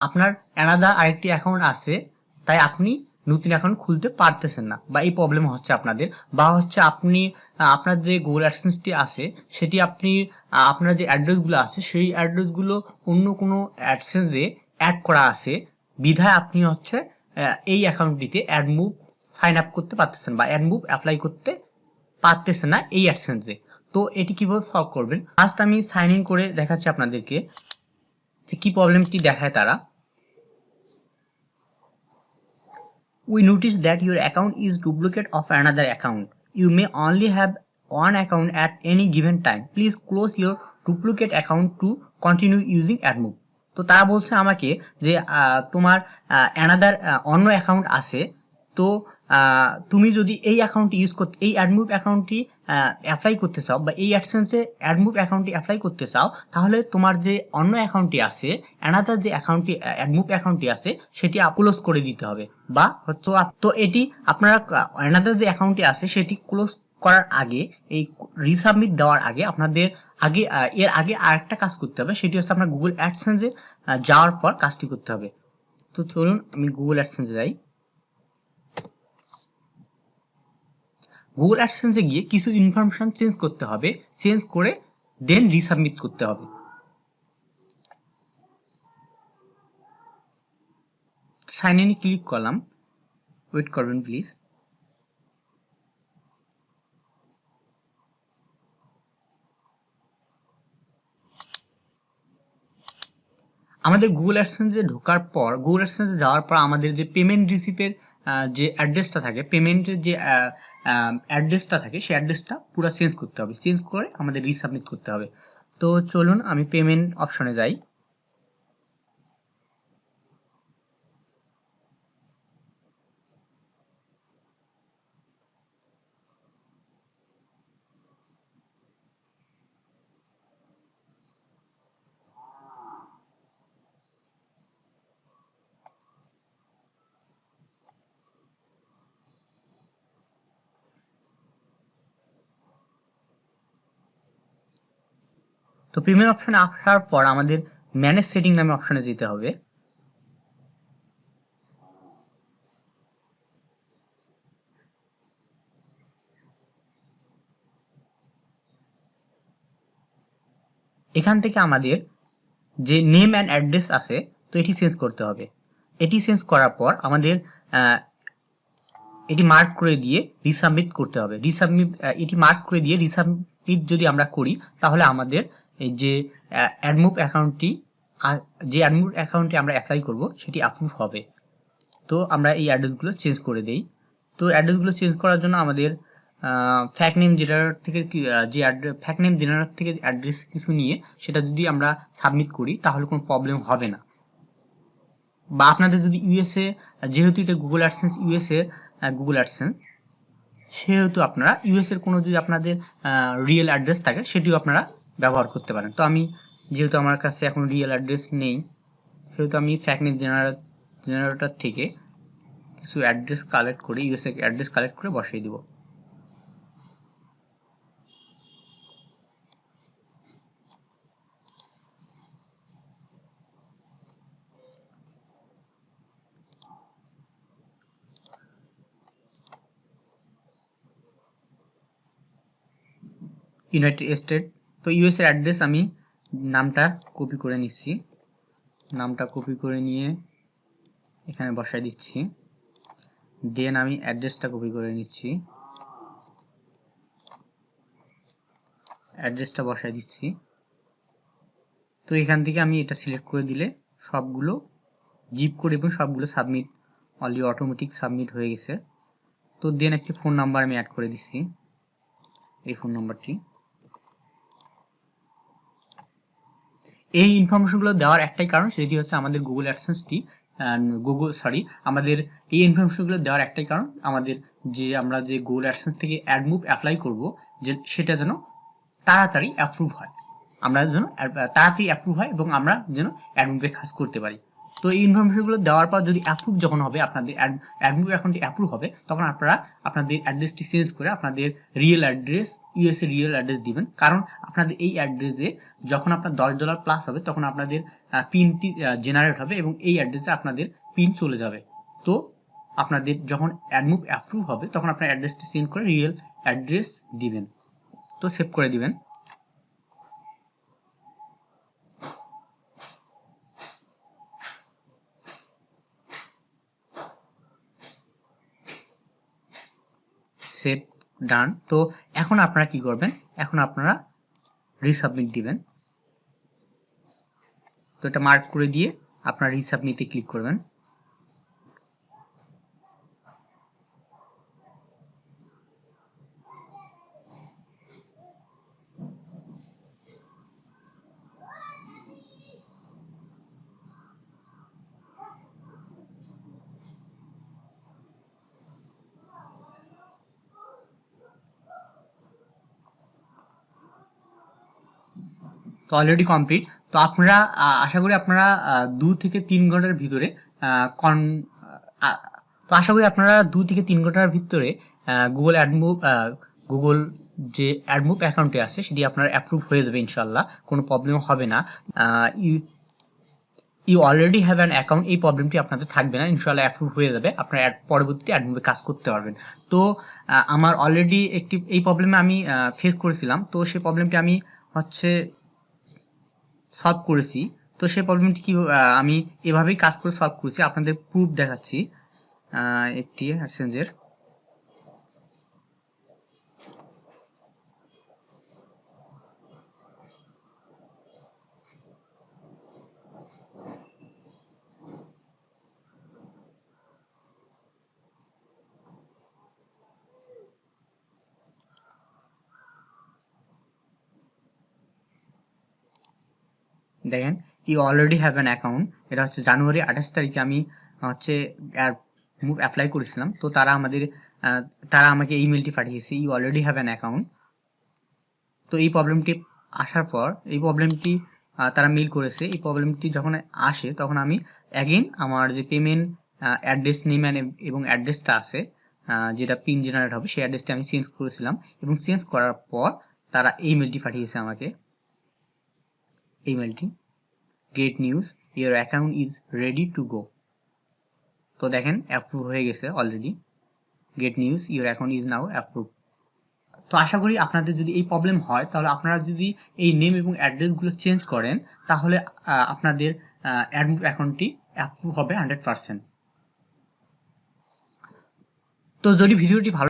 আপনার অ্যানাদার আরেকটি অ্যাকাউন্ট আছে, তাই আপনি নতুন অ্যাকাউন্ট খুলতে পারতেছেন না, বা এই প্রবলেম হচ্ছে আপনাদের, বা হচ্ছে আপনি আপনার যে গুগল অ্যাডসেন্সটি আছে সেটি আপনি আপনার যে অ্যাড্রেসগুলো আছে সেই অ্যাড্রেসগুলো অন্য কোনো অ্যাডসেন্সে অ্যাড করা আছে, বিধায় আপনি হচ্ছে এই অ্যাকাউন্টটিতে অ্যাডমুভ সাইন আপ করতে পারতেছেন বা অ্যাডমুভ অ্যাপ্লাই করতে পারতেছেন না এই অ্যাডসেন্সে। তো এটি কিভাবে সলভ করবেন, ফার্স্ট আমি সাইন ইন করে দেখাচ্ছি আপনাদেরকে যে কি প্রবলেমটি দেখায় তারা। We notice that your account is duplicate of another account. You may only have one account at any given time. Please close your duplicate account to continue using AdMob. তো তারা বলছে আমাকে যে তোমার অ্যানাদার অন্য অ্যাকাউন্ট আছে, তো তুমি যদি এই অ্যাকাউন্টটি ইউজ করতে, এই অ্যাডমুভ অ্যাকাউন্টটি অ্যাপ্লাই করতে চাও বা এই অ্যাডসেন্সে অ্যাডমুভ অ্যাকাউন্টটি অ্যাপ্লাই করতে চাও, তাহলে তোমার যে অন্য অ্যাকাউন্টটি আছে, অ্যানাদার যে অ্যাকাউন্টটি অ্যাডমুভ অ্যাকাউন্টটি আছে সেটি ক্লোজ করে দিতে হবে, বা হচ্ছে তো এটি আপনারা অ্যানাদার যে অ্যাকাউন্টটি আছে সেটি ক্লোজ করার আগে, এই রিসাবমিট দেওয়ার আগে আপনাদের এর আগে আরেকটা কাজ করতে হবে, সেটি হচ্ছে আপনার গুগল অ্যাডসেন্সে যাওয়ার পর কাজটি করতে হবে। তো চলুন আমি গুগল অ্যাডসেন্সে যাই। গুগল অ্যাডসেন্সে গিয়ে কিছু ইনফরমেশন চেঞ্জ করতে হবে, চেঞ্জ করে দেন রিসাবমিট করতে হবে। সাইন ইনে ক্লিক করলাম, ওয়েট করবেন প্লিজ। আমাদের গুগল অ্যাডসেন্সে ঢোকার পর, গুগল অ্যাডসেন্সে যাওয়ার পর আমাদের যে পেমেন্ট রিসিপের যে অ্যাড্রেসটা থাকে, পেমেন্টের যে অ্যাড্রেসটা থাকে, সেই অ্যাড্রেসটা পুরো চেঞ্জ করতে হবে, চেঞ্জ করে আমাদের রিসাবমিট করতে হবে। তো চলুন আমি পেমেন্ট অপশনে যাই। তো পেমেন্ট অপশনে আসার পর আমাদের ম্যানেজ সেটিং নামে অপশনে যেতে হবে। এখান থেকে আমাদের যে নেম অ্যান্ড অ্যাড্রেস আছে, তো এটি চেঞ্জ করতে হবে। এটি চেঞ্জ করার পর আমাদের এটি মার্ক করে দিয়ে রিসাবমিট করতে হবে। এটি মার্ক করে দিয়ে রিসাবমিট যদি আমরা করি, তাহলে আমাদের এই যে অ্যাডমুভ অ্যাকাউন্টটি, যে অ্যাডমুভ অ্যাকাউন্টে আমরা অ্যাপ্লাই করব সেটি অ্যাপ্রুভ হবে। তো আমরা এই অ্যাড্রেসগুলো চেঞ্জ করে দেই। তো অ্যাড্রেসগুলো চেঞ্জ করার জন্য আমাদের ফ্যাক নেম জেনারেটর থেকে যে ফ্যাক নেম জেনারেটর থেকে অ্যাড্রেস কিছু নিয়ে সেটা যদি আমরা সাবমিট করি, তাহলে কোনো প্রবলেম হবে না। বা আপনাদের যদি ইউএসএ, যেহেতু এটা Google AdSense USA Google AdSense, সেহেতু আপনারা ইউএসএর কোনো যদি আপনাদের রিয়েল অ্যাড্রেস থাকে সেটিও আপনারা ব্যবহার করতে পারেন। তো আমি যেহেতু আমার কাছে এখন রিয়েল অ্যাড্রেস নেই, সেহেতু আমি ফ্যাক নেম জেনারেটর থেকে কিছু অ্যাড্রেস কালেক্ট করে, ইউএসএ অ্যাড্রেস কালেক্ট করে বসিয়ে দিব। United state. তো ইউএসএর অ্যাড্রেস আমি নামটা কপি করে নিচ্ছি, নামটা কপি করে নিয়ে এখানে বসাই দিচ্ছি। দেন আমি অ্যাড্রেসটা কপি করে নিচ্ছি, অ্যাড্রেসটা বসাই দিচ্ছি। তো এখান থেকে আমি এটা সিলেক্ট করে দিলে সবগুলো জিপ করে এবং সবগুলো সাবমিট, অলরেডি অটোমেটিক সাবমিট হয়ে গেছে। তো দেন একটি ফোন নাম্বার আমি অ্যাড করে দিচ্ছি, এই ফোন নাম্বারটি। এই ইনফরমেশনগুলো দেওয়ার একটাই কারণ, সেটি হচ্ছে আমাদের গুগল অ্যাডসেন্সটি আমাদের এই ইনফরমেশনগুলো দেওয়ার একটাই কারণ, আমাদের যে আমরা যে গুগল অ্যাডসেন্স থেকে অ্যাডমুভ অ্যাপ্লাই করব, যে সেটা যেন তাড়াতাড়ি অ্যাপ্রুভ হয়, আমরা যেন তাড়াতাড়ি অ্যাপ্রুভ হয় এবং আমরা যেন অ্যাডমুভে কাজ করতে পারি। তো এই ইনফরমেশনগুলো দেওয়ার পর যদি অ্যাপ্রুভ যখন হবে, আপনাদের অ্যাডমুভ অ্যাকাউন্টটি অ্যাপ্রুভ হবে, তখন আপনারা আপনাদের অ্যাড্রেসটি চেঞ্জ করে আপনাদের real address, USA real address দিবেন। কারণ আপনাদের এই অ্যাড্রেসে যখন আপনার $10 প্লাস হবে তখন আপনাদের পিনটি জেনারেট হবে এবং এই অ্যাড্রেসে আপনাদের পিন চলে যাবে। তো আপনাদের যখন অ্যাডমুভ অ্যাপ্রুভ হবে তখন আপনার অ্যাড্রেসটি চেঞ্জ করে রিয়েল অ্যাড্রেস দিবেন। তো সেভ করে দিবেন। সেভ ডান। তো এখন আপনারা কি করবেন, এখন আপনারা রিসাবমিট দিবেন। তো এটা মার্ক করে দিয়ে আপনারা রিসাবমিটে ক্লিক করবেন। তো অলরেডি কমপ্লিট। তো আপনারা আশা করি আপনারা 2 থেকে 3 ঘন্টার ভিতরে তো আশা করি আপনারা 2 থেকে 3 ঘন্টার ভিতরে গুগল যে অ্যাডমুভ অ্যাকাউন্টে আছে সেটি আপনার অ্যাপ্রুভ হয়ে যাবে ইনশাল্লাহ, কোনো প্রবলেম হবে না। You already have an account, এই প্রবলেমটি আপনাদের থাকবে না, ইনশাল্লাহ অ্যাপ্রুভ হয়ে যাবে, আপনারা পরবর্তীতে অ্যাডমুভে কাজ করতে পারবেন। তো আমার অলরেডি এই প্রবলেমে আমি ফেস করেছিলাম, তো সেই প্রবলেমটি আমি সলভ করেছি। তো সেই প্রবলেমটি কি আমি এভাবেই কাজ করে সলভ করেছি, আপনাদের প্রুফ দেখাচ্ছি একটি অ্যাডসেন্সের। দেখেন, you already have an account, এটা হচ্ছে জানুয়ারি 28 তারিখে আমি মুভ অ্যাপ্লাই করেছিলাম। তো তারা আমাকে ইমেলটি পাঠিয়েছে, you already have an account. তো এই প্রবলেমটি আসার পর তারা মেল করেছে, এই প্রবলেমটি যখন আসে তখন আমি অ্যাগেন আমার যে পেমেন্ট অ্যাড্রেস নেম এবং অ্যাড্রেসটা আছে যেটা পিন জেনারেট হবে সেই অ্যাড্রেসটি আমি চেঞ্জ করেছিলাম, এবং চেঞ্জ করার পর তারা এই মেলটি পাঠিয়েছে আমাকে, এই মেলটি, great news, your account is ready to go. তো দেখেন অ্যাপ্রুভ হয়ে গেছে already, great news, your account is now approve. তো আশা করি আপনাদের যদি এই প্রবলেম হয় তাহলে আপনারা যদি এই নেম এবং অ্যাড্রেসগুলো চেঞ্জ করেন তাহলে আপনাদের অ্যাডমুভ অ্যাকাউন্টটি অ্যাপ্রুভ হবে 100%। তো যদি ভিডিওটি ভালো